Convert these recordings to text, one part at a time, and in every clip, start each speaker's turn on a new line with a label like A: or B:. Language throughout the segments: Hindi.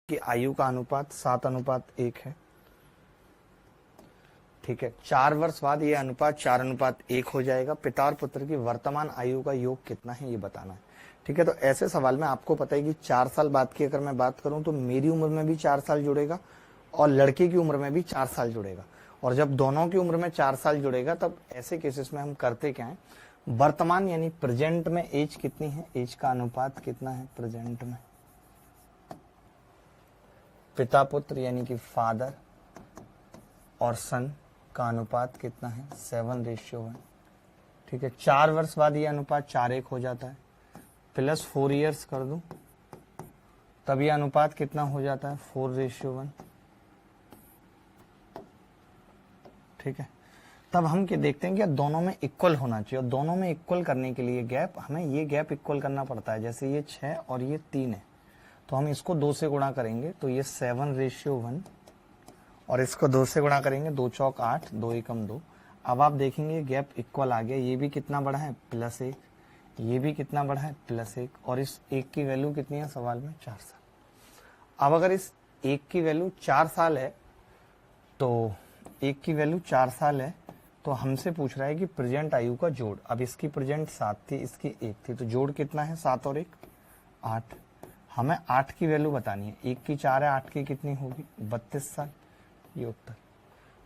A: कि आयु का अनुपात 7:1 है। ठीक है, 4 वर्ष बाद ये अनुपात 4:1 हो जाएगा। पिता और पुत्र की वर्तमान आयु का योग कितना है ये बताना है। ठीक है, तो ऐसे सवाल में आपको पता है कि 4 साल बाद की अगर मैं बात करूं तो मेरी उम्र में भी 4 साल जुड़ेगा और लड़के की उम्र में भी 4 साल जुड़ेगा। और जब दोनों की उम्र में 4 साल जुड़ेगा तब ऐसे केसेस में हम करते क्या है, वर्तमान यानी प्रेजेंट में एज कितनी है, एज का अनुपात कितना है प्रेजेंट में, पिता पुत्र यानी कि फादर और सन का अनुपात कितना है 7:1। ठीक है, 4 वर्ष बाद ये अनुपात 4:1 हो जाता है, प्लस 4 इयर्स कर दूं तब ये अनुपात कितना हो जाता है 4:1। ठीक है, तब हम क्या देखते हैं कि दोनों में इक्वल होना चाहिए, और दोनों में इक्वल करने के लिए गैप, हमें ये गैप इक्वल करना पड़ता है। जैसे ये 6 और ये 3 है तो हम इसको 2 से गुणा करेंगे तो ये 7:1 और इसको 2 से गुणा करेंगे, 2 चौक 8, 2 एकम 2। अब आप देखेंगे गैप इक्वल आ गया। ये भी कितना बड़ा है +1, ये भी कितना बड़ा है +1, और इस 1 की वैल्यू कितनी है सवाल में 4 साल। अब अगर इस 1 की वैल्यू 4 साल है तो 1 की वैल्यू 4 साल है तो हमसे पूछ रहा है कि प्रेजेंट आयु का जोड़। अब इसकी प्रेजेंट 7 थी, इसकी 1 थी, तो जोड़ कितना है 7 और 1 8। हमें 8 की वैल्यू बतानी है, 1 की 4 है, 8 की कितनी होगी 32 साल, ये उत्तर।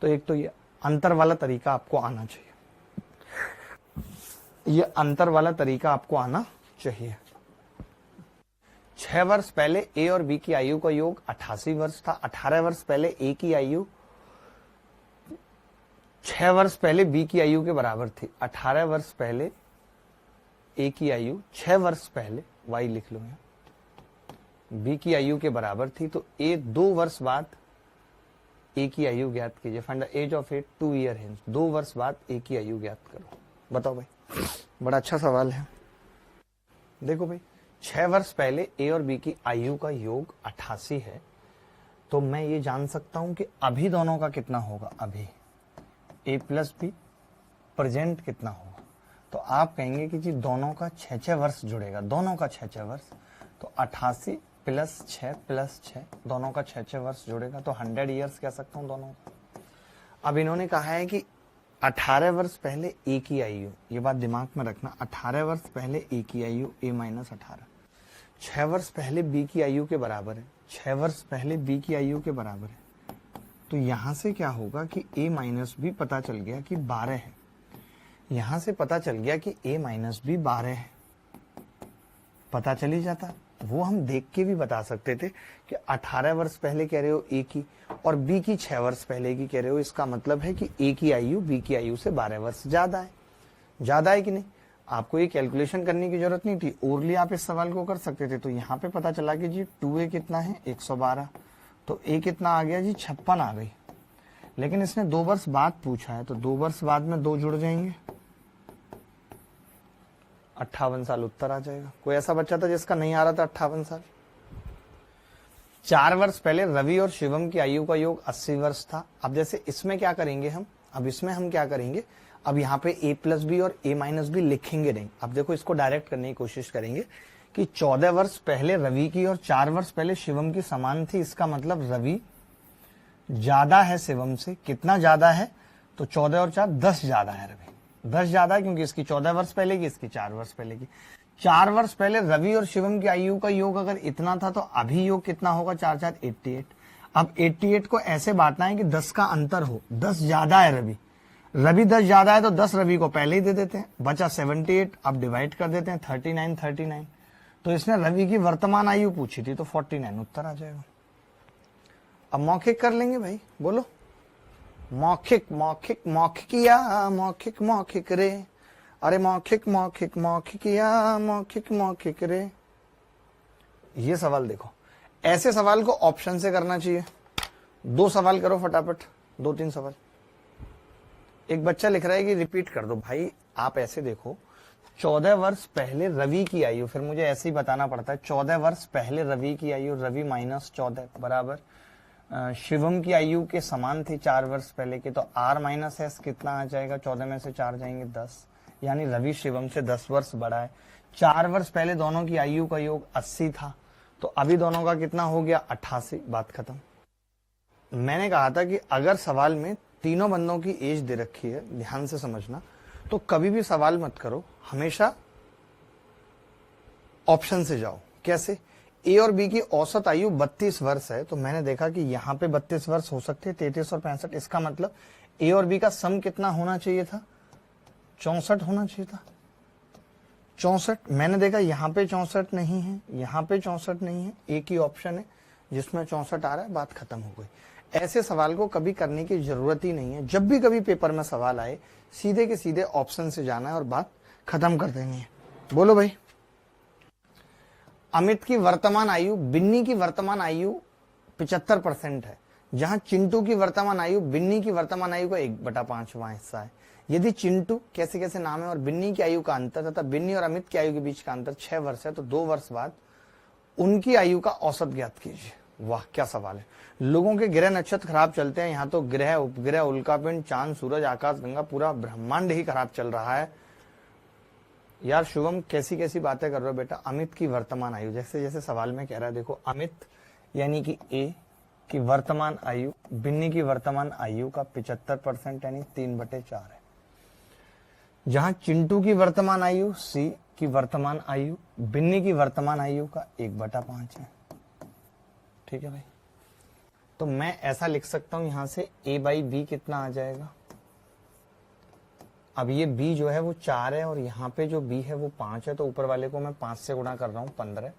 A: तो एक तो ये अंतर वाला तरीका आपको आना चाहिए, ये अंतर वाला तरीका आपको आना चाहिए। 6 वर्ष पहले ए और बी की आयु का योग 88 वर्ष था। 18 वर्ष पहले ए की आयु 6 वर्ष पहले बी की आयु के बराबर थी। 18 वर्ष पहले ए की आयु 6 वर्ष पहले, वाई लिख लो यहाँ, बी की आयु के बराबर थी। तो ए 2 वर्ष बाद ए की आयु ज्ञात कीजिए। Find the age of a 2 year hence. 2 वर्ष बाद ए की आयु ज्ञात करो। बताओ भाई, बड़ा अच्छा सवाल है। देखो भाई, 6 वर्ष पहले ए और बी की आयु का योग 88 है, तो मैं ये जान सकता हूं कि अभी दोनों का कितना होगा। अभी ए प्लस बी प्रेजेंट कितना होगा, तो आप कहेंगे कि जी दोनों का 6-6 वर्ष जुड़ेगा, दोनों का 6-6 वर्ष। तो 88 प्लस 6 प्लस 6, दोनों का 6-6 वर्ष जुड़ेगा, तो 100 ईयर्स कह सकता हूं दोनों का। अब इन्होंने कहा है कि 18 वर्ष पहले ए की आयु, ये बात दिमाग में रखना, 18 वर्ष पहले ए की आयु A-18, 6 वर्ष पहले बी की आयु के बराबर है, 6 वर्ष पहले बी की आयु के बराबर है। तो यहां से क्या होगा कि A माइनस बी पता चल गया कि 12 है, यहां से पता चल गया कि A माइनस बी 12 है, पता चल ही जाता। वो हम देख के भी बता सकते थे कि 18 वर्ष पहले कह रहे हो ए की और बी की 6 वर्ष पहले की कह रहे हो, इसका मतलब है कि ए की आयु बी की आयु से 12 वर्ष ज्यादा है। ज्यादा है कि नहीं, आपको ये कैलकुलेशन करने की जरूरत नहीं थी, ओरली आप इस सवाल को कर सकते थे। तो यहाँ पे पता चला कि जी 2a कितना है 112, तो a कितना आ गया जी 56 आ गई। लेकिन इसने 2 वर्ष बाद पूछा है, तो 2 वर्ष बाद में 2 जुड़ जाएंगे, 58 साल उत्तर आ जाएगा। कोई ऐसा बच्चा था जिसका नहीं आ रहा था 58 साल। 4 वर्ष पहले रवि और शिवम की आयु का योग 80 वर्ष था। अब जैसे इसमें क्या करेंगे हम, अब इसमें हम क्या करेंगे, अब यहाँ पे a प्लस बी और a माइनस बी लिखेंगे नहीं। अब देखो इसको डायरेक्ट करने की कोशिश करेंगे कि 14 वर्ष पहले रवि की और 4 वर्ष पहले शिवम की समान थी, इसका मतलब रवि ज्यादा है शिवम से। कितना ज्यादा है, तो 14 और 4 10 ज्यादा है, रवि 10 ज्यादा है, क्योंकि इसकी 14 वर्ष पहले की, इसकी 4 वर्ष पहले की। 4 वर्ष पहले रवि और शिवम की आयु का योग अगर इतना था तो अभी योग कितना होगा, 4-4 88। अब 88 को ऐसे बांटना है कि 10 का अंतर हो, 10 ज्यादा है रवि 10 ज्यादा है तो 10 रवि को पहले ही दे देते हैं, बचा 78। अब डिवाइड कर देते हैं 39। तो इसने रवि की वर्तमान आयु पूछी थी तो 49 उत्तर आ जाएगा। अब मौखिक कर लेंगे भाई, बोलो मौखिक मौखिक मौखिकिया मौखिक मौखिक रे, अरे मौखिक मौखिक मौखिकिया मौखिक मौखिक रे। ये सवाल देखो, ऐसे सवाल को ऑप्शन से करना चाहिए। 2 सवाल करो फटाफट, 2-3 सवाल। एक बच्चा लिख रहा है कि रिपीट कर दो। भाई आप ऐसे देखो, 14 वर्ष पहले रवि की आयु, फिर मुझे ऐसे ही बताना पड़ता है, 14 वर्ष पहले रवि की आयु, रवि माइनस 14 बराबर शिवम की आयु के समान थी 4 वर्ष पहले के, तो r माइनस एस कितना आ जाएगा, 14 में से 4 जाएंगे 10, यानी रवि शिवम से 10 वर्ष बड़ा है। 4 वर्ष पहले दोनों की आयु का योग 80 था, तो अभी दोनों का कितना हो गया 88, बात खत्म। मैंने कहा था कि अगर सवाल में तीनों बंदों की एज दे रखी है, ध्यान से समझना, तो कभी भी सवाल मत करो, हमेशा ऑप्शन से जाओ। कैसे? ए और बी की औसत आयु 32 वर्ष है, तो मैंने देखा कि यहां पे 32 वर्ष हो सकते हैं, 33 और 65। इसका मतलब ए और बी का सम कितना होना चाहिए था? 64 होना चाहिए था। 64 मैंने देखा यहां पे 64 नहीं है, यहां पे 64 नहीं है, एक ही ऑप्शन है जिसमें 64 आ रहा है, बात खत्म हो गई। ऐसे सवाल को कभी करने की जरूरत ही नहीं है। जब भी कभी पेपर में सवाल आए, सीधे के सीधे ऑप्शन से जाना है और बात खत्म कर देनी है। बोलो भाई। अमित की वर्तमान आयु बिन्नी की वर्तमान आयु 75% है, जहां चिंटू की वर्तमान आयु बिन्नी की वर्तमान आयु का 1/5वां हिस्सा है। यदि चिंटू, कैसे कैसे नाम है, और बिन्नी की आयु का अंतर तथा बिन्नी और अमित की आयु के बीच का अंतर 6 वर्ष है, तो 2 वर्ष बाद उनकी आयु का औसत ज्ञात कीजिए। वाह क्या सवाल है। लोगों के ग्रह नक्षत्र खराब चलते हैं, यहाँ तो ग्रह, उपग्रह, उल्कापिंड, चांद, सूरज, आकाश गंगा, पूरा ब्रह्मांड ही खराब चल रहा है। यार शुभम कैसी कैसी बातें कर रहे हो बेटा। अमित की वर्तमान आयु, जैसे जैसे सवाल में कह रहा है, देखो अमित यानी कि ए की वर्तमान आयु बिन्नी की वर्तमान आयु का 75% यानी 3/4 है, जहां चिंटू की वर्तमान आयु सी की वर्तमान आयु बिन्नी की वर्तमान आयु का 1/5 है। ठीक है भाई, तो मैं ऐसा लिख सकता हूं यहां से a/b कितना आ जाएगा। अब ये b जो है वो 4 है और यहाँ पे जो b है वो 5 है, तो ऊपर वाले को मैं 5 से गुणा कर रहा हूँ 15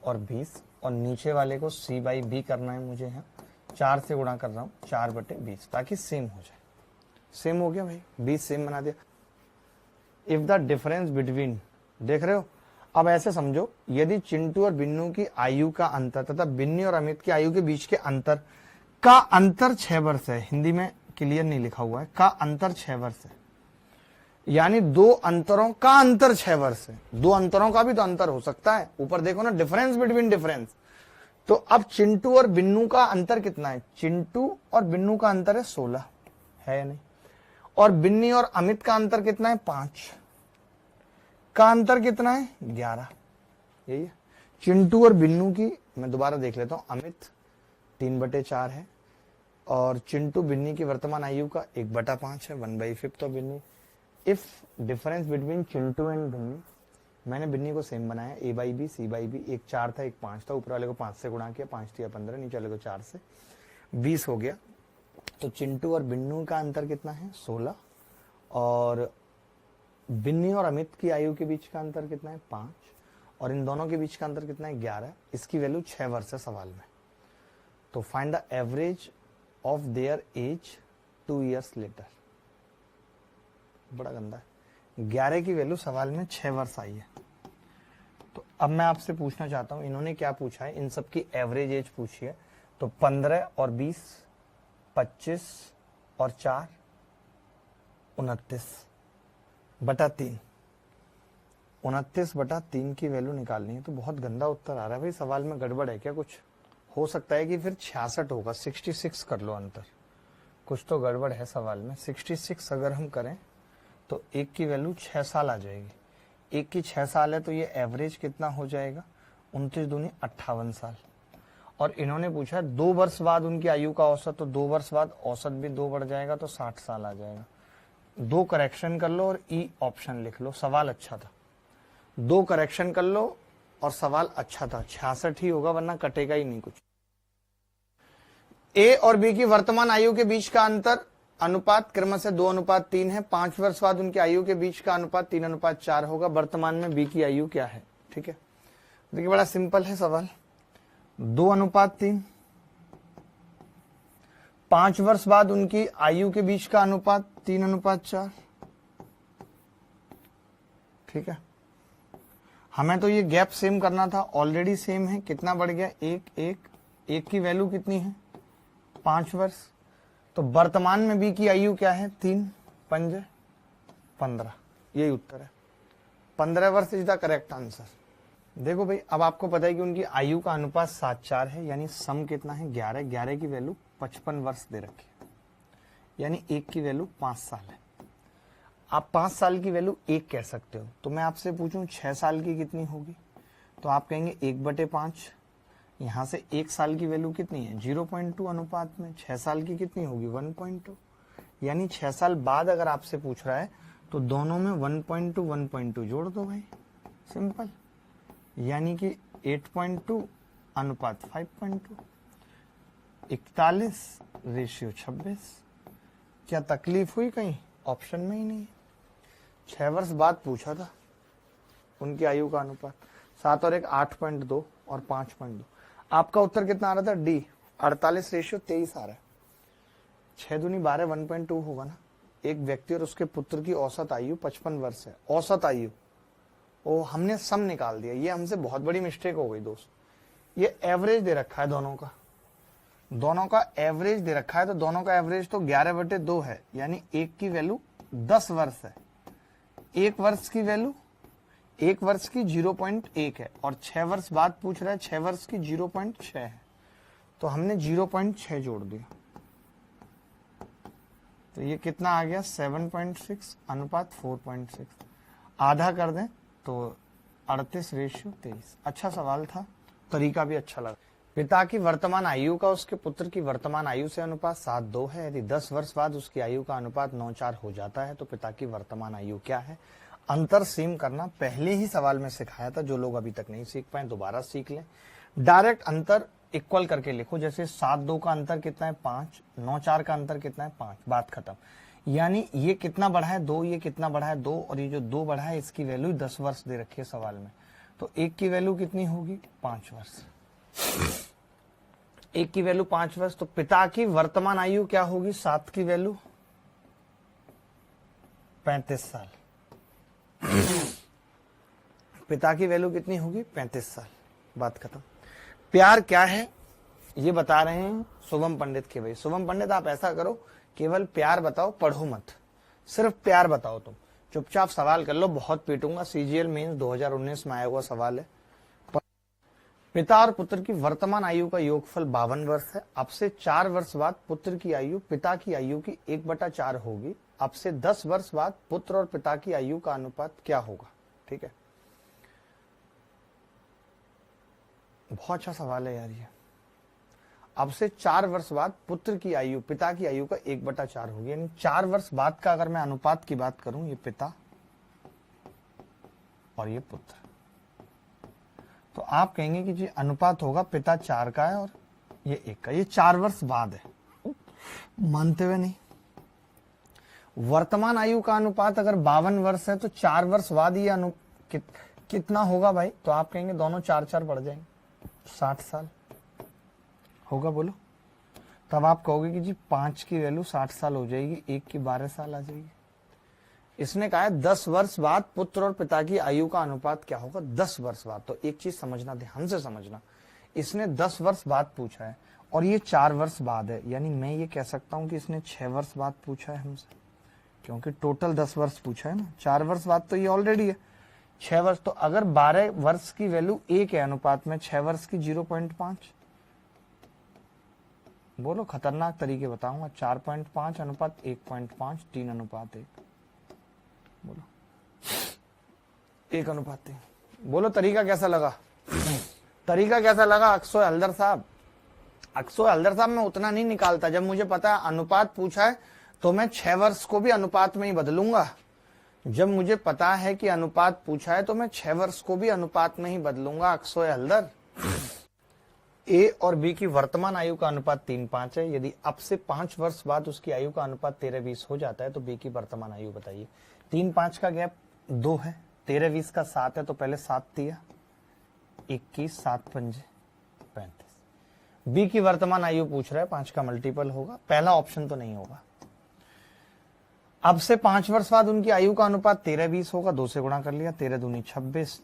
A: और 20, और नीचे वाले को c/b करना है मुझे, यहाँ 4 से गुणा कर रहा हूँ 4/20, ताकि सेम हो जाए। सेम हो गया भाई, 20 सेम बना दिया। इफ द डिफरेंस बिटवीन, देख रहे हो, अब ऐसे समझो, यदि चिंटू और बिन्नू की आयु का अंतर तथा बिन्नी और अमित की आयु के बीच के अंतर का अंतर 6 वर्ष है, हिंदी में क्लियर नहीं लिखा हुआ है, का अंतर 6 वर्ष है, यानी 2 अंतरों का अंतर 6 वर्ष है। 2 अंतरों का भी तो अंतर हो सकता है। ऊपर देखो ना, डिफरेंस बिटवीन डिफरेंस। तो अब चिंटू और बिन्नू का अंतर कितना है? चिंटू और बिन्नू का अंतर है 16, है या नहीं? और बिन्नी और अमित का अंतर कितना है? 5 का अंतर कितना है? 11। यही है चिंटू और बिन्नू की। मैं दोबारा देख लेता हूं, अमित 3/4 है और चिंटू बिन्नी की वर्तमान आयु का 1/5 है, 1/5 of Binni. If difference between Chintu and Binni, मैंने बिन्नी को सेम बनाया, a/b c/b, एक 4 था एक 5 था, ऊपर वाले को 5 से गुणा किया, 5 दिया 15, नीचे वाले को 4 से 20 हो गया। तो चिंटू और बिन्नू का अंतर कितना है? 16, और बिन्नी और अमित की आयु के बीच का अंतर कितना है? 5, और इन दोनों के बीच का अंतर कितना है? 11। इसकी वैल्यू 6 वर्ष है सवाल में। तो find the average of their age 2 years later. बड़ा गंदा है। 11 की वैल्यू सवाल में 6 वर्ष आई है। तो अब मैं आपसे पूछना चाहता हूं, इन्होंने क्या पूछा है? इन सब की एवरेज एज पूछी है। तो 15 और 20, 25 और 4, 29/3। 29/3 की वैल्यू निकालनी है। तो बहुत गंदा उत्तर आ रहा है भाई, सवाल में गड़बड़ है क्या? कुछ हो सकता है कि फिर 66 होगा, 66 कर लो अंतर, कुछ तो गड़बड़ है सवाल में। 66 अगर हम करें तो एक की वैल्यू 6 साल आ जाएगी, एक की 6 साल है, तो ये एवरेज कितना हो जाएगा? 29 दूनी 58 साल। और इन्होंने पूछा 2 वर्ष बाद उनकी आयु का औसत, तो 2 वर्ष बाद औसत भी 2 बढ़ जाएगा, तो 60 साल आ जाएगा। 2 करेक्शन कर लो और ई ऑप्शन लिख लो। सवाल अच्छा था, 2 करेक्शन कर लो और सवाल अच्छा था। 66 ही होगा, वरना कटेगा ही नहीं कुछ। ए और बी की वर्तमान आयु के बीच का अंतर अनुपात क्रमशः 2:3 है। 5 वर्ष बाद उनकी आयु के बीच का अनुपात 3:4 होगा। वर्तमान में बी की आयु क्या है? ठीक है, देखिए बड़ा सिंपल है सवाल। 2:3, 5 वर्ष बाद उनकी आयु के बीच का अनुपात 3:4। ठीक है, हमें तो ये गैप सेम करना था, ऑलरेडी सेम है। कितना बढ़ गया? 1 की वैल्यू कितनी है? 5 वर्ष। तो वर्तमान में बी की आयु क्या है? 3×5 = 15। यही उत्तर है, 15 वर्ष इज द करेक्ट आंसर। देखो भाई, अब आपको पता है कि उनकी आयु का अनुपात 7:4 है, यानी सम कितना है? 11। 11 की वैल्यू 55 वर्ष दे रखी है, यानी 1 की वैल्यू 5 साल है। आप 5 साल की वैल्यू 1 कह सकते हो। तो मैं आपसे पूछूं 6 साल की कितनी होगी? तो आप कहेंगे 1/5 यहां से 1 साल की वैल्यू कितनी है 0.2 अनुपात में, 6 साल की कितनी होगी 1.2, यानी 6 साल बाद अगर आपसे पूछ रहा है तो दोनों में 1.2 1.2 जोड़ दो भाई, सिंपल, यानी कि 8.2 अनुपात 5.2, 41:26। क्या तकलीफ हुई कहीं? ऑप्शन में ही नहीं है। 6 वर्ष बाद पूछा था उनकी आयु का अनुपात, 7 और 1 8.2 और 5.2। आपका उत्तर कितना आ रहा था? डी 48:23 आ रहा है। 6 दूनी 12 1.2 होगा ना। एक व्यक्ति और उसके पुत्र की औसत आयु 55 वर्ष है। औसत आयु, ओ हमने सम निकाल दिया, ये हमसे बहुत बड़ी मिस्टेक हो गई दोस्त। ये एवरेज दे रखा है दोनों का एवरेज दे रखा है, तो दोनों का एवरेज तो 11/2 है, यानी एक की वैल्यू 10 वर्ष है। एक वर्ष की वैल्यू 1 वर्ष की 0.1 है और 6 वर्ष बाद पूछ रहा है 6 वर्ष की 0.6 है, तो हमने 0.6 जोड़ दिया, तो ये कितना आ गया 7.6 अनुपात 4.6। आधा कर दें तो 38:23। अच्छा सवाल था, तरीका भी अच्छा लगा। पिता की वर्तमान आयु का उसके पुत्र की वर्तमान आयु से अनुपात 7:2 है। यदि 10 वर्ष बाद उसकी आयु का अनुपात 9:4 हो जाता है तो पिता की वर्तमान आयु क्या है? अंतर सीम करना पहले ही सवाल में सिखाया था, जो लोग अभी तक नहीं सीख पाए दोबारा सीख लें। डायरेक्ट अंतर इक्वल करके लिखो, जैसे 7:2 का अंतर कितना है 5, 9:4 का अंतर कितना है 5, बात खत्म। यानी ये कितना बढ़ा है 2, ये कितना बढ़ा है 2, और ये जो 2 बढ़ा है इसकी वैल्यू 10 वर्ष दे रखी है सवाल में, तो एक की वैल्यू कितनी होगी 5 वर्ष। एक की वैल्यू 5 वर्ष, तो पिता की वर्तमान आयु क्या होगी? 7 की वैल्यू 35 साल। पिता की वैल्यू कितनी होगी 35 साल, बात खत्म। प्यार क्या है ये बता रहे हैं शुभम पंडित के भाई। शुभम पंडित आप ऐसा करो, केवल प्यार बताओ, पढ़ो मत, सिर्फ प्यार बताओ। तुम चुपचाप सवाल कर लो, बहुत पीटूंगा। सीजीएल मेंस 2019 में आया हुआ सवाल है। पिता और पुत्र की वर्तमान आयु का योगफल 52 वर्ष है। अब से 4 वर्ष बाद पुत्र की आयु पिता की आयु की 1/4 होगी। अब से 10 वर्ष बाद पुत्र और पिता की आयु का अनुपात क्या होगा? ठीक है, बहुत अच्छा सवाल है यार ये। अब से 4 वर्ष बाद पुत्र की आयु पिता की आयु का 1/4 होगी, यानी 4 वर्ष बाद का अगर मैं अनुपात की बात करूं, ये पिता और ये पुत्र, तो आप कहेंगे कि जी अनुपात होगा पिता 4 का है और ये 1 का। ये 4 वर्ष बाद है, मानते हुए नहीं। वर्तमान आयु का अनुपात अगर 52 वर्ष है तो 4 वर्ष बाद ये कितना होगा भाई? तो आप कहेंगे दोनों 4-4 बढ़ जाएंगे, 60 साल होगा। बोलो, तब आप कहोगे कि जी 5 की वैल्यू 60 साल हो जाएगी, 1 की 12 साल आ जाएगी। इसने कहा है 10 वर्ष बाद पुत्र और पिता की आयु का अनुपात क्या होगा 10 वर्ष बाद। तो एक चीज समझना, ध्यान से समझना, इसने 10 वर्ष बाद पूछा है और ये 4 वर्ष बाद है, यानी मैं ये कह सकता हूं कि इसने 6 वर्ष बाद पूछा है हमसे, क्योंकि टोटल 10 वर्ष पूछा है ना। 4 वर्ष बाद तो ये ऑलरेडी है 6 वर्ष। तो अगर 12 वर्ष की वैल्यू 1 है अनुपात में, 6 वर्ष की 0.5, बोलो खतरनाक तरीके बताऊंगा। 4.5 अनुपात 1.5, 3 अनुपात 1, बोलो 1 अनुपात 3। बोलो तरीका कैसा लगा? तरीका कैसा लगा अक्सो हल्दर साहब? अक्सो हल्दर साहब मैं उतना नहीं निकालता, जब मुझे पता है अनुपात पूछा है तो मैं 6 वर्ष को भी अनुपात में ही बदलूंगा। जब मुझे पता है कि अनुपात पूछा है तो मैं 6 वर्ष को भी अनुपात में ही बदलूंगा। अक्सो हल्दर, ए और बी की वर्तमान आयु का अनुपात 3:5 है। यदि अब से 5 वर्ष बाद उसकी आयु का अनुपात 13:20 हो जाता है तो बी की वर्तमान आयु बताइए। 3-5 का गैप 2 है, 13-20 का 7 है, तो पहले 7 दिया, 21, 7×5 35। बी की वर्तमान आयु पूछ रहा है, 5 का मल्टीपल होगा, पहला ऑप्शन तो नहीं होगा। अब से 5 वर्ष बाद उनकी आयु का अनुपात 13:20 होगा, 2 से गुणा कर लिया, 13 दूनी 26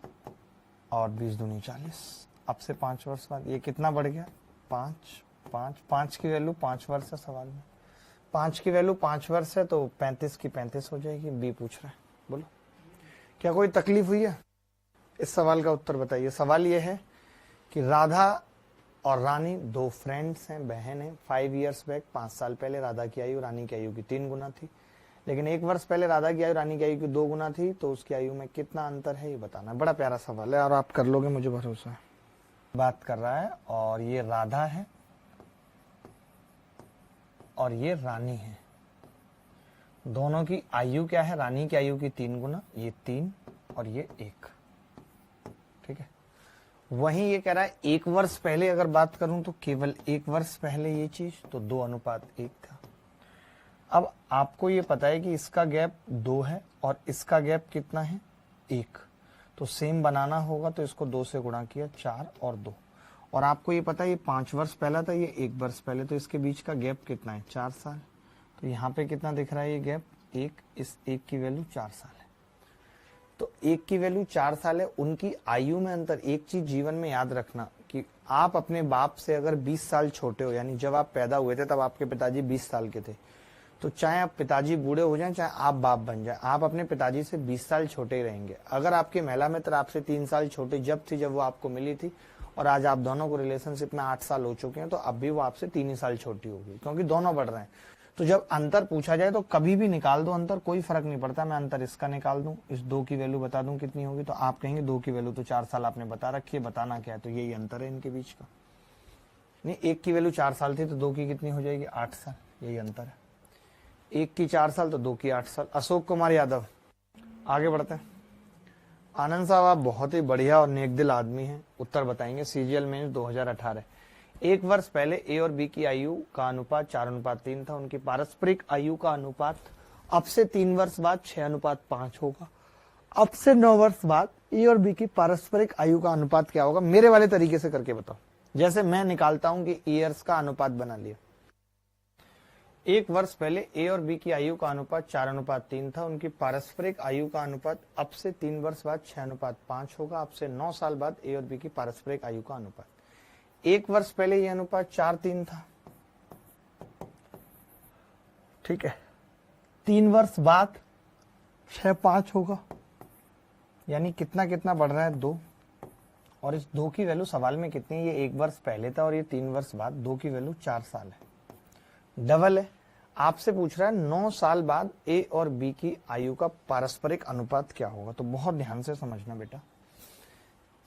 A: और 20 दूनी 40। अब से 5 वर्ष बाद ये कितना बढ़ गया 5 की वैल्यू 5 वर्ष है सवाल में, 5 की वैल्यू 5 वर्ष है तो 35 की 35 हो जाएगी। बी पूछ रहा है, बोलो क्या कोई तकलीफ हुई है? इस सवाल का उत्तर बताइए। सवाल ये है कि राधा और रानी 2 फ्रेंड्स हैं, बहन हैं। 5 years बैक, 5 साल पहले राधा की आयु रानी की आयु की 3 गुना थी, लेकिन 1 वर्ष पहले राधा की आयु रानी की आयु की 2 गुना थी, तो उसकी आयु में कितना अंतर है ये बताना है। बड़ा प्यारा सवाल है और आप कर लोगे, मुझे भरोसा है। बात कर रहा है, और ये राधा है और ये रानी है। दोनों की आयु क्या है? रानी की आयु की 3 गुना, ये 3 और ये 1। ठीक है। वहीं ये कह रहा है 1 वर्ष पहले अगर बात करूं तो केवल 1 वर्ष पहले ये चीज, तो 2:1 था। अब आपको ये पता है कि इसका गैप 2 है और इसका गैप कितना है? 1। तो सेम बनाना होगा तो इसको 2 से गुणा किया, 4 और 2। और आपको ये पता है ये 5 वर्ष पहला था, ये 1 वर्ष पहले, तो इसके बीच का गैप कितना है? 4 साल। तो यहाँ पे कितना दिख रहा है ये गैप? 1। इस 1 की वैल्यू 4 साल है। तो 1 की वैल्यू 4 साल है, उनकी आयु में अंतर। एक चीज जीवन में याद रखना कि आप अपने बाप से अगर 20 साल छोटे हो, यानी जब आप पैदा हुए थे तब आपके पिताजी 20 साल के थे, तो चाहे आप पिताजी बूढ़े हो जाएं, चाहे आप बाप बन जाएं, आप अपने पिताजी से 20 साल छोटे ही रहेंगे। अगर आपके महिला मित्र आपसे 3 साल छोटे जब वो आपको मिली थी, और आज आप दोनों को रिलेशनशिप में 8 साल हो चुके हैं, तो अब भी वो आपसे 3 ही साल छोटी होगी, क्योंकि दोनों बढ़ रहे हैं। तो जब अंतर पूछा जाए तो कभी भी निकाल दो अंतर, कोई फर्क नहीं पड़ता। मैं अंतर इसका निकाल दूं, इस 2 की वैल्यू बता दूं कितनी होगी, तो आप कहेंगे 2 की वैल्यू तो 4 साल आपने बता रखी है, बताना क्या है? तो यही अंतर है इनके बीच का। नहीं, 1 की वैल्यू 4 साल थी तो 2 की कितनी हो जाएगी? 8 साल। यही अंतर है। 1 की 4 साल तो 2 की 8 साल। अशोक कुमार यादव, आगे बढ़ते हैं। आनंद साहब, आप बहुत ही बढ़िया और नेक दिल आदमी हैं। उत्तर बताएंगे। CGL mains 2018। 1 वर्ष पहले ए और बी की आयु का अनुपात 4:3 था। उनकी पारस्परिक आयु का अनुपात अब से 3 वर्ष बाद 6:5 होगा। अब से 9 वर्ष बाद ए और बी की पारस्परिक आयु का अनुपात क्या होगा? मेरे वाले तरीके से करके बताओ, जैसे मैं निकालता हूं कि ईयर्स का अनुपात बना लिया। 1 वर्ष पहले ए और बी की आयु का अनुपात 4:3 था। उनकी पारस्परिक आयु का अनुपात अब से 3 वर्ष बाद 6:5 होगा। अब से 9 साल बाद ए और बी की पारस्परिक आयु का अनुपात। 1 वर्ष पहले यह अनुपात 4:3 था। ठीक है। 3 वर्ष बाद 6:5 होगा, यानी कितना कितना बढ़ रहा है? 2। और इस 2 की वैल्यू सवाल में कितनी है? ये 1 वर्ष पहले था और ये 3 वर्ष बाद। 2 की वैल्यू 4 साल है, डबल है। आपसे पूछ रहा है 9 साल बाद ए और बी की आयु का पारस्परिक अनुपात क्या होगा? तो बहुत ध्यान से समझना बेटा,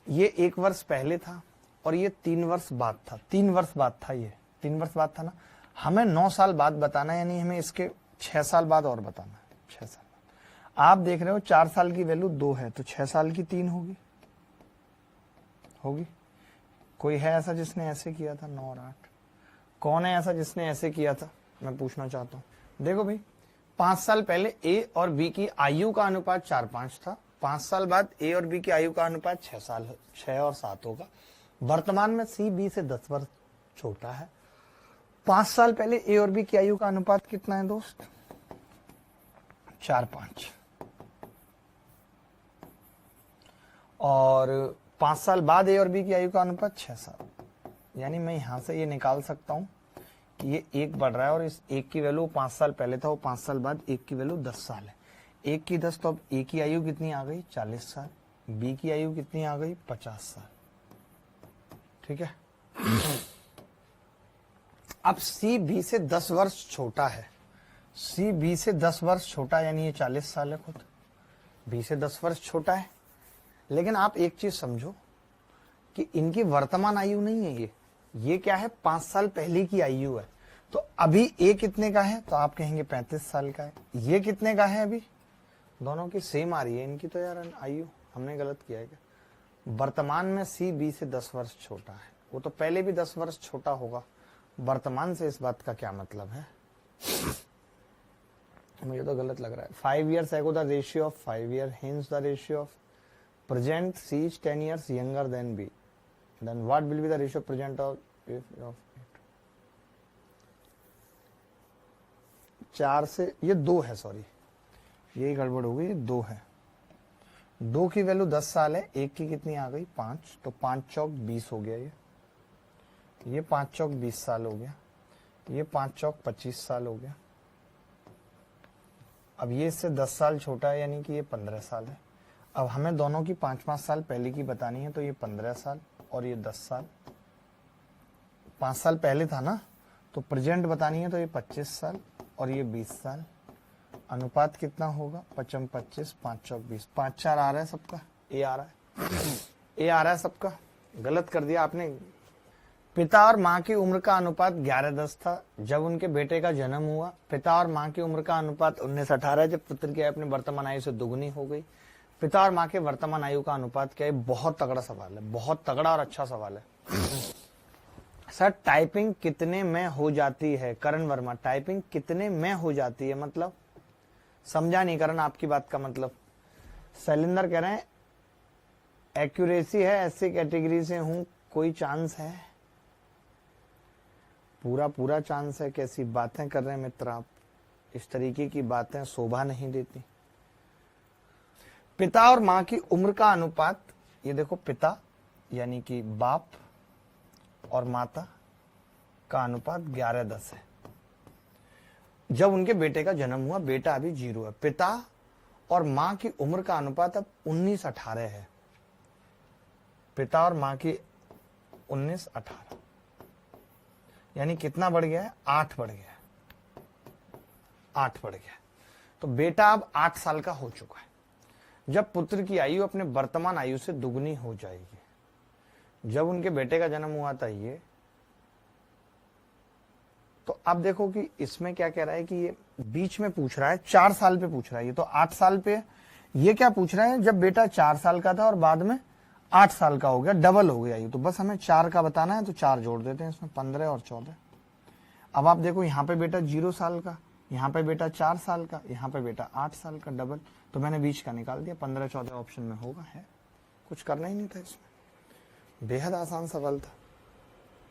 A: ये 1 वर्ष पहले था और ये 3 वर्ष बाद था। 3 वर्ष बाद था, ये 3 वर्ष बाद था ना। हमें 9 साल बाद बताना है, यानी हमें इसके 6 साल बाद और बताना है। 6 साल बाद आप देख रहे हो 4 साल की वैल्यू 2 है, तो 6 साल की 3 होगी। कोई है ऐसा जिसने ऐसे किया था? 9 और 8। कौन है ऐसा जिसने ऐसे किया था? मैं पूछना चाहता हूं। देखो भाई, 5 साल पहले ए और बी की आयु का अनुपात 4:5 था। 5 साल बाद ए और बी की आयु का अनुपात 6 और 7 होगा। वर्तमान में सी बी से 10 वर्ष छोटा है। 5 साल पहले ए और बी की आयु का अनुपात कितना है दोस्त? 4:5। और 5 साल बाद ए और बी की आयु का अनुपात 6:7। यानी मैं यहां से ये निकाल सकता हूं कि ये 1 बढ़ रहा है, और इस 1 की वैल्यू 5 साल पहले था, वो 5 साल बाद 1 की वैल्यू 10 साल है। 1 की 10, तो अब ए की आयु कितनी आ गई? 40 साल। बी की आयु कितनी आ गई? 50 साल। ठीक है। अब सी बी से 10 वर्ष छोटा है। सी बी से 10 वर्ष छोटा, यानी ये 40 साल है खुद। बी से 10 वर्ष छोटा है। लेकिन आप एक चीज समझो कि इनकी वर्तमान आयु नहीं है ये क्या है? 5 साल पहले की आयु है। तो अभी ए कितने का है? तो आप कहेंगे 35 साल का है। ये कितने का है? अभी दोनों की सेम आ रही है इनकी, तो यार आयु हमने गलत किया है क्या? वर्तमान में सी बी से 10 वर्ष छोटा है, वो तो पहले भी 10 वर्ष छोटा होगा। वर्तमान से इस बात का क्या मतलब है? मुझे तो गलत लग रहा है। 5 years ago the ratio of 5 year, hence the ratio of present C is 10 years younger than B. Then what will be the ratio present of 4 से ये 2 है, सॉरी यही गड़बड़ हो गई, 2 है। 2 की वैल्यू 10 साल है। 1 की कितनी आ गई? 5। तो 5 चौक 20 हो गया। ये 5 चौक 20 साल हो गया। ये 5 चौक 25 साल हो गया। अब ये इससे 10 साल छोटा है, यानी कि ये 15 साल है। अब हमें दोनों की 5-5 साल पहले की बतानी है, तो ये 15 साल और ये 10 साल। 5 साल पहले था ना, तो प्रेजेंट बतानी है, तो ये 25 साल और ये 20 साल। अनुपात कितना होगा? 5 25, 5 चौक 20। 5 4 आ रहा है सबका? ए आ रहा है? ए आ रहा है सबका? गलत कर दिया आपने। पिता और माँ की उम्र का अनुपात 11:10 था जब उनके बेटे का जन्म हुआ। पिता और माँ की उम्र का अनुपात 19:18 जब पुत्र की आयु अपनी वर्तमान आयु से दुगनी हो गई। पिता और माँ के वर्तमान आयु का अनुपात क्या है? बहुत तगड़ा सवाल है, बहुत तगड़ा और अच्छा सवाल है। सर टाइपिंग कितने में हो जाती है? करण वर्मा, टाइपिंग कितने में हो जाती है मतलब समझा नहीं करण आपकी बात का मतलब। शैलेंद्र कह रहे हैं एक्यूरेसी है, ऐसी कैटेगरी से हूं, कोई चांस है? पूरा पूरा चांस है। कैसी बातें कर रहे हैं मित्र आप, इस तरीके की बातें शोभा नहीं देती। पिता और मां की उम्र का अनुपात, ये देखो पिता यानी कि बाप और माता का अनुपात 11:10 है जब उनके बेटे का जन्म हुआ। बेटा अभी 0 है। पिता और मां की उम्र का अनुपात अब 19:18 है। पिता और मां की 19:18 यानी कितना बढ़ गया है? 8 बढ़ गया है, 8 बढ़ गया है। तो बेटा अब 8 साल का हो चुका है जब पुत्र की आयु अपने वर्तमान आयु से दुगनी हो जाएगी। जब उनके बेटे का जन्म हुआ था ये, तो अब देखो कि इसमें क्या कह रहा है कि ये बीच में पूछ रहा है 4 साल पे पूछ रहा है, ये तो 8 साल पे। ये क्या पूछ रहा है? जब बेटा 4 साल का था और बाद में 8 साल का हो गया, डबल हो गया ये। तो बस हमें 4 का बताना है तो 4 जोड़ देते हैं इसमें, 15 और 14। अब आप देखो यहाँ पे बेटा 0 साल का, यहाँ पे बेटा 4 साल का, यहाँ पे बेटा 8 साल का, डबल। तो मैंने बीच का निकाल दिया, 15 14 ऑप्शन में होगा। है कुछ करना ही नहीं था इसमें, बेहद आसान सवाल था।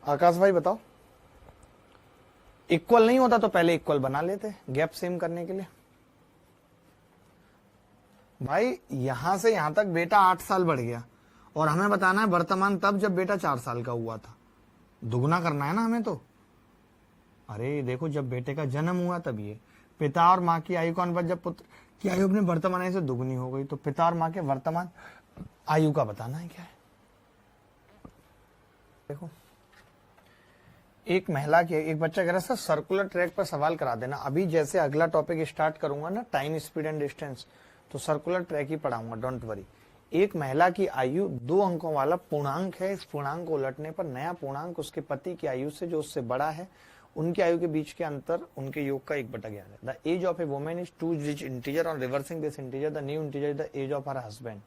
A: आकाश भाई बताओ, इक्वल नहीं होता तो पहले इक्वल बना लेते गैप सेम करने के लिए। भाई यहां से यहां तक बेटा 8 साल बढ़ गया और हमें बताना है वर्तमान तब जब बेटा 4 साल का हुआ था। दुगना करना है ना हमें तो। अरे देखो जब बेटे का जन्म हुआ तब ये पिता और माँ की आयु का अनुपात जब पुत्र की आयु अपने वर्तमान आयु से दुगनी हो गई। तो पिता और माँ के वर्तमान आयु का बताना है क्या है। देखो एक महिला की, एक बच्चा कह रहा है सर सर्कुलर ट्रैक पर सवाल करा देना। अभी जैसे अगला टॉपिक स्टार्ट करूंगा ना, टाइम स्पीड एंड डिस्टेंस, तो सर्कुलर ट्रैक ही पढ़ाऊंगा, डोंट वरी। एक महिला की आयु 2 अंकों वाला पूर्णांक है। इस पूर्णांक को उलटने पर नया पूर्णांक उसके पति की आयु से जो उससे बड़ा है, उनकी आयु के बीच के अंतर उनके योग का 1/11 है। The age of a woman is 2 digit integer. On reversing this integer the new integer is the age of her husband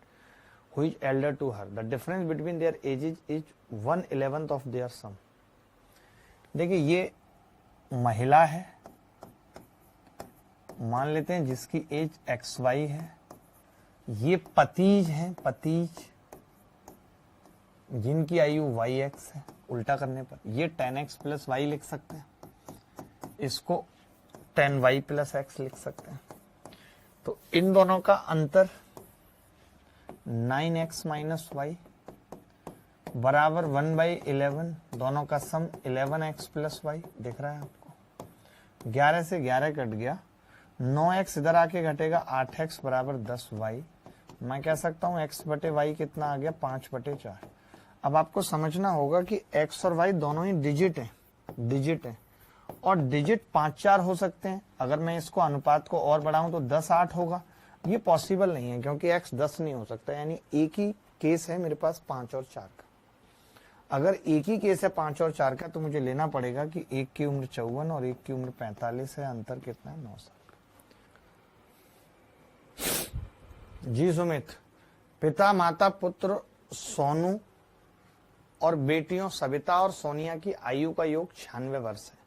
A: who is elder to her. The difference between their ages is 1/11 of their sum. देखिए ये महिला है, मान लेते हैं जिसकी एज XY है। ये पतिज हैं, पतिज जिनकी आयु YX है। उल्टा करने पर ये 10X प्लस Y लिख सकते हैं, इसको 10Y प्लस X लिख सकते हैं। तो इन दोनों का अंतर 9X माइनस Y बराबर 1/11। दोनों का सम 11X प्लस Y दिख रहा है आपको। 11 से 11 कट गया, 9X इधर आके घटेगा, 8X बराबर 10Y। मैं कह सकता हूं X बटे Y कितना आ गया? 5/4। अब आपको समझना होगा कि X और Y दोनों ही डिजिट हैं, डिजिट हैं, और डिजिट 5-4 हो सकते हैं। अगर मैं इसको अनुपात को और बढ़ाऊं तो 10-8 होगा। ये पॉसिबल नहीं है क्योंकि X 10 नहीं हो सकता। यानी एक ही केस है मेरे पास 5 और 4 का। अगर एक ही केस है 5 और 4 का, तो मुझे लेना पड़ेगा कि एक की उम्र 54 और एक की उम्र 45 है। अंतर कितना है? 9 साल का। जी सुमित, पिता माता पुत्र सोनू और बेटियों सविता और सोनिया की आयु का योग 96 वर्ष है।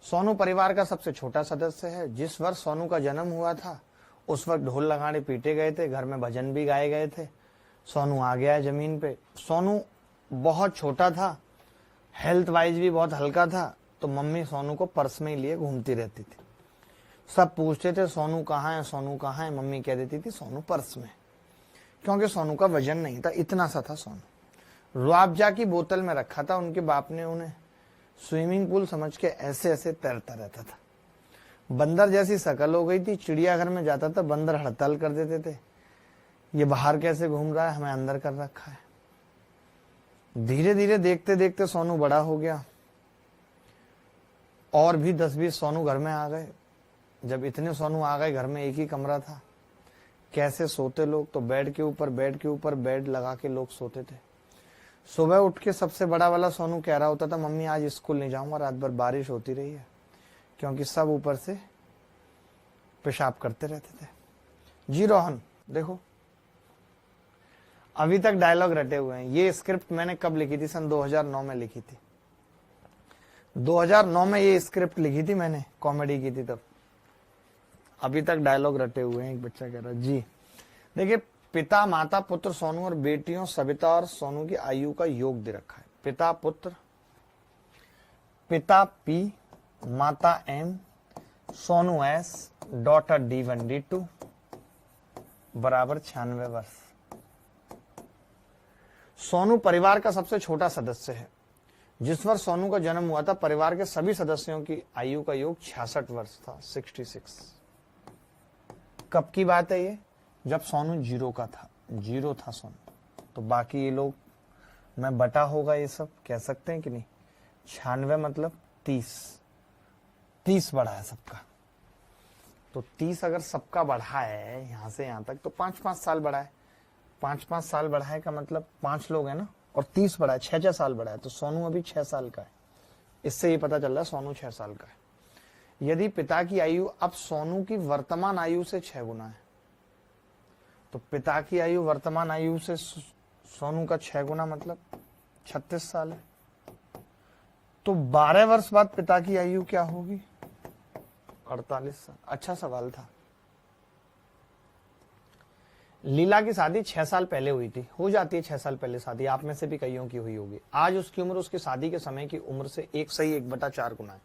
A: सोनू परिवार का सबसे छोटा सदस्य है। जिस वर्ष सोनू का जन्म हुआ था उस वक्त ढोल लगाड़े पीटे गए थे, घर में भजन भी गाए गए थे। सोनू आ गया है जमीन पे। सोनू बहुत छोटा था, हेल्थ वाइज भी बहुत हल्का था, तो मम्मी सोनू को पर्स में ही लिए घूमती रहती थी। सब पूछते थे सोनू कहाँ है, सोनू कहाँ है। मम्मी कह देती थी सोनू पर्स में, क्योंकि सोनू का वजन नहीं था, इतना सा था सोनू। रुआबजा की बोतल में रखा था। उनके बाप ने उन्हें स्विमिंग पूल समझ के ऐसे ऐसे तैरता रहता था। बंदर जैसी शकल हो गई थी। चिड़ियाघर में जाता था, बंदर हड़ताल कर देते थे, ये बाहर कैसे घूम रहा है, हमें अंदर कर रखा है। धीरे धीरे देखते देखते सोनू बड़ा हो गया और भी 10-20 सोनू घर में आ गए। जब इतने सोनू आ गए, घर में एक ही कमरा था, कैसे सोते लोग? तो बेड के ऊपर बेड लगा के लोग सोते थे। सुबह उठ के सबसे बड़ा वाला सोनू कह रहा होता था मम्मी आज स्कूल नहीं जाऊंगा, रात भर बारिश होती रही है, क्योंकि सब ऊपर से पेशाब करते रहते थे। जी रोहन देखो, अभी तक डायलॉग रटे हुए हैं। ये स्क्रिप्ट मैंने कब लिखी थी? सन 2009 में लिखी थी। 2009 में ये स्क्रिप्ट लिखी थी मैंने, कॉमेडी की थी तब। अभी तक डायलॉग रटे हुए हैं। एक बच्चा कह रहा जी देखिए, पिता माता पुत्र सोनू और बेटियों सविता और सोनू की आयु का योग दे रखा है। पिता पुत्र, पिता पी, माता M, Sonu S, daughter D1 D2 बराबर 96 वर्ष। सोनू परिवार का सबसे छोटा सदस्य है। जिस वर्ष सोनू का जन्म हुआ था परिवार के सभी सदस्यों की आयु का योग 66 वर्ष था, 66। कब की बात है ये? जब सोनू जीरो था सोनू। तो बाकी ये लोग मैं बटा होगा, ये सब कह सकते हैं कि नहीं? 96 मतलब 30 बढ़ा है सबका। तो 30 अगर सबका बढ़ा है यहां से यहां तक, तो 5-5 साल बढ़ा है। 5-5 साल बढ़ा है का मतलब 5 लोग हैं ना, और 30 बढ़ा है, 6-6 साल बढ़ा है। तो सोनू अभी 6 साल का है। इससे ये पता चल रहा है सोनू 6 साल का है। यदि पिता की आयु अब सोनू की वर्तमान आयु से 6 गुना है, तो पिता की आयु वर्तमान आयु से सोनू का 6 गुना मतलब 36 साल है। तो 12 वर्ष बाद पिता की आयु क्या होगी? 48 साल। अच्छा सवाल था। लीला की शादी 6 साल पहले हुई थी। हो जाती है 6 साल पहले शादी, आप में से भी कईयों की हुई होगी। आज उसकी उम्र उसकी शादी के समय की उम्र से 1/4 गुना है,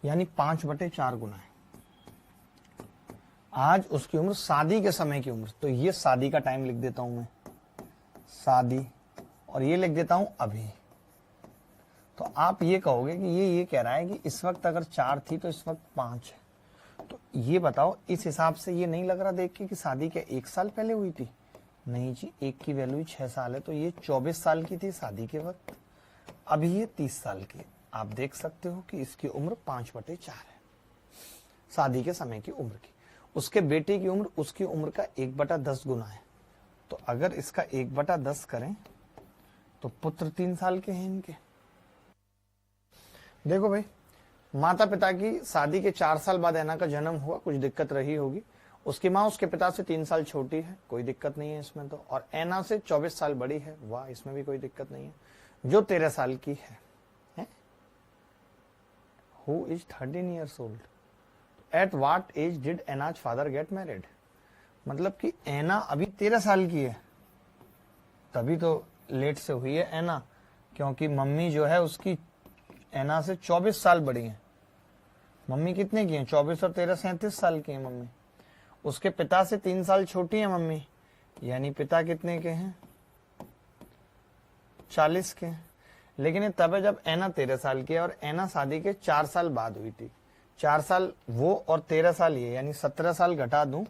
A: यानी 5/4 गुना है। आज उसकी उम्र शादी के समय की उम्र, तो ये शादी का टाइम लिख देता हूं मैं, शादी, और ये लिख देता हूं अभी। तो आप ये कहोगे कि ये कह रहा है कि इस वक्त अगर 4 थी तो इस वक्त 5 है। तो ये बताओ, इस हिसाब से ये नहीं लग रहा देख के कि शादी के 1 साल पहले हुई थी? नहीं जी, 1 की वैल्यू 6 साल है, तो ये 24 साल की थी शादी के वक्त, अभी ये 30 साल की। आप देख सकते हो कि इसकी उम्र 5/4 है शादी के समय की उम्र की। उसके बेटे की उम्र उसकी उम्र का 1/10 गुना है। तो अगर इसका 1/10 करें तो पुत्र 3 साल के हैं इनके। देखो भाई, माता पिता की शादी के 4 साल बाद ऐना का जन्म हुआ, कुछ दिक्कत रही होगी। उसकी माँ उसके पिता से 3 साल छोटी है, कोई दिक्कत नहीं है इसमें तो। और ऐना से 24 साल बड़ी है, वाह, इसमें भी कोई दिक्कत नहीं है। जो 13 साल की है? Who is 13 years old? At what age did Ana's father get married? मतलब कि ऐना अभी 13 साल की है, तभी तो लेट से हुई है ऐना, क्योंकि मम्मी जो है उसकी ऐना से 24 साल बड़ी है। मम्मी कितने की है? 24 और 13 37 साल की है मम्मी। उसके पिता से 3 साल छोटी है मम्मी, यानी पिता कितने के हैं? 40 के हैं। लेकिन ये तब है जब ऐना 13 साल की है, और ऐना शादी के 4 साल बाद हुई थी। 4 साल वो और 13 साल ये, यानी 17 साल घटा दूं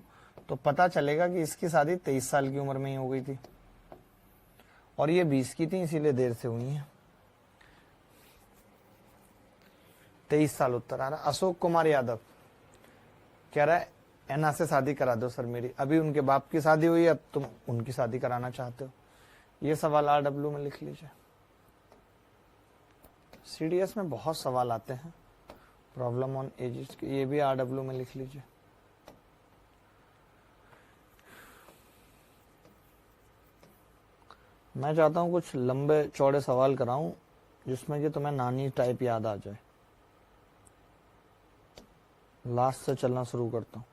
A: तो पता चलेगा कि इसकी शादी 23 साल की उम्र में ही हो गई थी, और ये 20 की थी, इसीलिए देर से हुई है। 23 साल उत्तर आ रहा। अशोक कुमार यादव कह रहा है ऐना से शादी करा दो सर मेरी, अभी उनके बाप की शादी हुई है, अब तुम उनकी शादी कराना चाहते हो। ये सवाल RW में लिख लीजिए। CDS में बहुत सवाल आते हैं, प्रॉब्लम ऑन एजेस के, ये भी RW में लिख लीजिए। मैं चाहता हूं कुछ लंबे चौड़े सवाल कराऊं जिसमें कि तुम्हें नानी टाइप याद आ जाए। लास्ट से चलना शुरू करता हूं।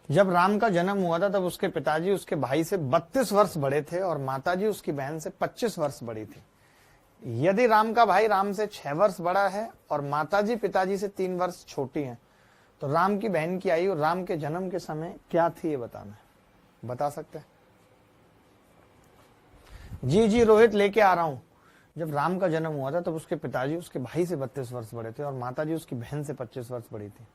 A: जब राम का जन्म हुआ था तब उसके पिताजी उसके भाई से 32 वर्ष बड़े थे और माताजी उसकी बहन से 25 वर्ष बड़ी थी। यदि राम का भाई राम से 6 वर्ष बड़ा है और माताजी पिताजी से 3 वर्ष छोटी हैं, तो राम की बहन की आयु राम के जन्म के समय क्या थी, ये बताना है। बता सकते हैं? जी रोहित, लेके आ रहा हूं। जब राम का जन्म हुआ था तब उसके पिताजी उसके भाई से 32 वर्ष बड़े थे और माताजी उसकी बहन से 25 वर्ष बड़ी थी।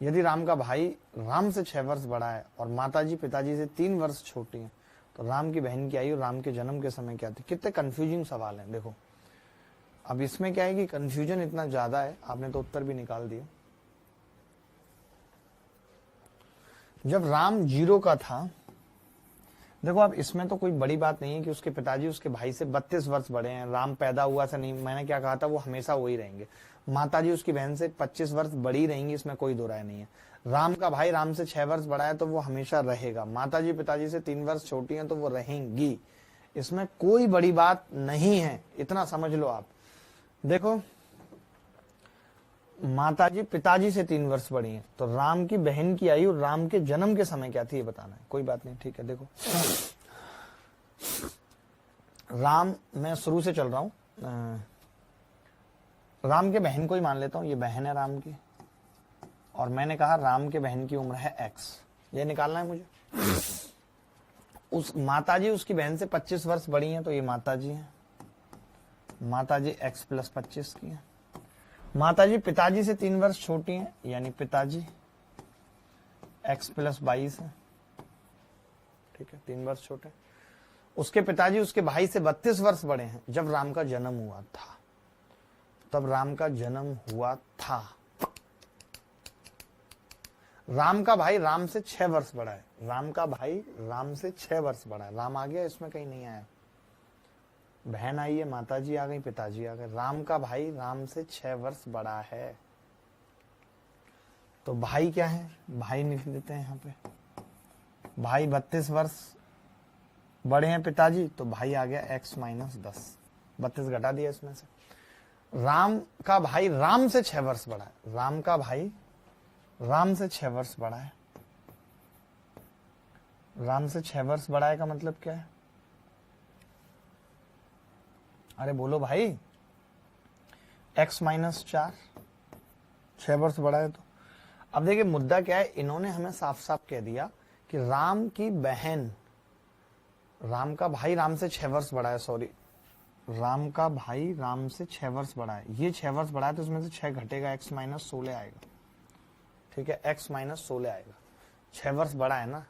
A: यदि राम का भाई राम से 6 वर्ष बड़ा है और माताजी पिताजी से 3 वर्ष छोटी है, तो राम की बहन की आयु राम के जन्म के समय क्या थी? कितने कंफ्यूजिंग सवाल हैं। देखो, अब इसमें क्या है कि कंफ्यूजन इतना ज्यादा है, आपने तो उत्तर भी निकाल दिया। जब राम 0 का था देखो अब इसमें तो कोई बड़ी बात नहीं है कि उसके पिताजी उसके भाई से 32 वर्ष बड़े हैं। राम पैदा हुआ से नहीं, मैंने क्या कहा था, वो हमेशा वही रहेंगे। माताजी उसकी बहन से 25 वर्ष बड़ी रहेंगी, इसमें कोई दो राय नहीं है। राम का भाई राम से 6 वर्ष बड़ा है तो वो हमेशा रहेगा। माताजी पिताजी से 3 वर्ष छोटी हैं तो वो रहेंगी, इसमें कोई बड़ी बात नहीं है, इतना समझ लो आप। देखो माताजी पिताजी से 3 वर्ष बड़ी हैं, तो राम की बहन की आयु राम के जन्म के समय क्या थी ये बताना है। कोई बात नहीं, ठीक है। देखो राम, मैं शुरू से चल रहा हूं, राम के बहन को ही मान लेता हूं, ये बहन है राम की, और मैंने कहा राम के बहन की उम्र है x, ये निकालना है मुझे। उस माताजी उसकी बहन से 25 वर्ष बड़ी हैं तो ये माताजी है, माताजी x + 25 की है। माताजी पिताजी से 3 वर्ष छोटी हैं, यानी पिताजी x + 22 है, ठीक है, 3 वर्ष छोटे। उसके पिताजी उसके भाई से 32 वर्ष बड़े हैं जब राम का जन्म हुआ था, तब राम का जन्म हुआ था। राम का भाई राम से 6 वर्ष बड़ा है, राम का भाई राम से 6 वर्ष बड़ा है। राम आ गया, इसमें कहीं नहीं आया, बहन आई है, माताजी आ गई, पिताजी आ गए। राम का भाई राम से 6 वर्ष बड़ा है, तो भाई क्या है, भाई लिख देते हैं यहाँ पे। भाई 32 वर्ष बड़े हैं पिताजी, तो भाई आ गया x - 10, 32 घटा दिया इसमें से। राम का भाई राम से 6 वर्ष बड़ा है, राम का भाई राम से 6 वर्ष बड़ा है। राम से 6 वर्ष बड़ा है का मतलब क्या है, अरे बोलो भाई, x - 4, 6 वर्ष बड़ा है। तो अब देखिए मुद्दा क्या है, इन्होंने हमें साफ साफ कह दिया कि राम की बहन, राम का भाई राम से 6 वर्ष बड़ा है, सॉरी, राम का भाई राम से 6 वर्ष बड़ा है, ये 6 वर्ष बड़ा है तो इसमें से 6 घटेगा, x - 16 आएगा, ठीक है, x - 16 आएगा। 6 वर्ष बड़ा है ना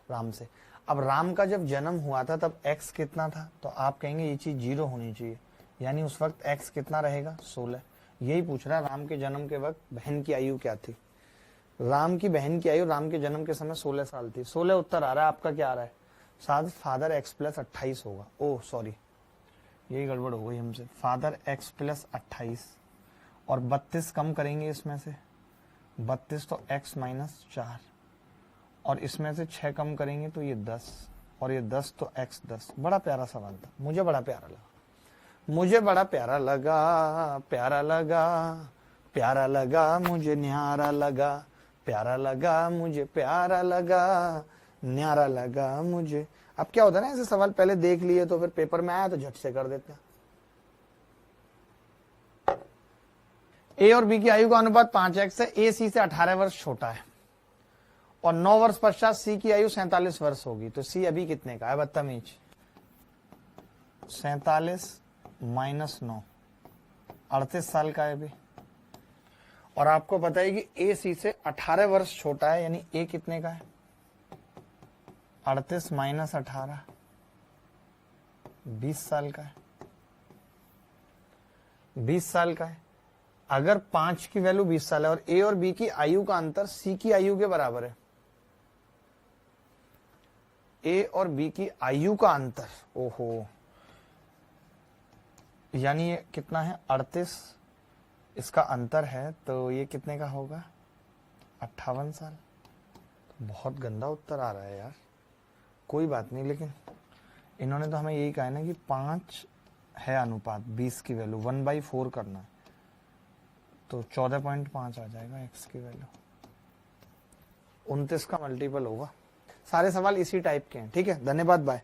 A: राम से। अब राम का जब जन्म हुआ था तब x कितना था, तो आप कहेंगे ये चीज 0 होनी चाहिए, यानी उस वक्त x कितना रहेगा, 16। यही पूछ रहा है, राम के जन्म के वक्त बहन की आयु क्या थी। राम की बहन की आयु राम के जन्म के समय 16 साल थी। 16 उत्तर आ रहा है आपका, क्या आ रहा है, साथ फादर x + 28 होगा। ओह सॉरी, यही गड़बड़ हो गई हमसे, फादर x + 28, और 32 कम करेंगे इसमें से, 32 तो x - 4, और इसमें से 6 कम करेंगे तो ये 10, और ये 10 तो x 10। बड़ा प्यारा सवाल था, मुझे बड़ा प्यारा लगा, मुझे बड़ा प्यारा लगा, प्यारा लगा, प्यारा लगा, मुझे न्यारा लगा, प्यारा लगा मुझे, प्यारा लगा, न्यारा लगा मुझे। अब क्या होता है ना, ऐसे सवाल पहले देख लिए तो फिर पेपर में आया तो झट से कर देते हैं। ए और बी की आयु का अनुपात 5x है, ए सी से 18 वर्ष छोटा है, और 9 वर्ष पश्चात सी की आयु 47 वर्ष होगी, तो सी अभी कितने का है, बदतमीज, 47 - 9, 38 साल का है अभी। और आपको पता है कि ए सी से 18 वर्ष छोटा है, यानी ए कितने का है, 38 - 18, 20 साल का है, 20 साल का है। अगर 5 की वैल्यू 20 साल है और ए और बी की आयु का अंतर सी की आयु के बराबर है, ए और बी की आयु का अंतर, ओहो, यानी ये कितना है, 38 इसका अंतर है, तो ये कितने का होगा, 58 साल। बहुत गंदा उत्तर आ रहा है यार, कोई बात नहीं, लेकिन इन्होंने तो हमें यही कहा है ना कि 5 है अनुपात, 20 की वैल्यू 1/4 करना है, तो 14.5 आ जाएगा x की वैल्यू, 29 का मल्टीपल होगा। सारे सवाल इसी टाइप के हैं, ठीक है, धन्यवाद, बाय।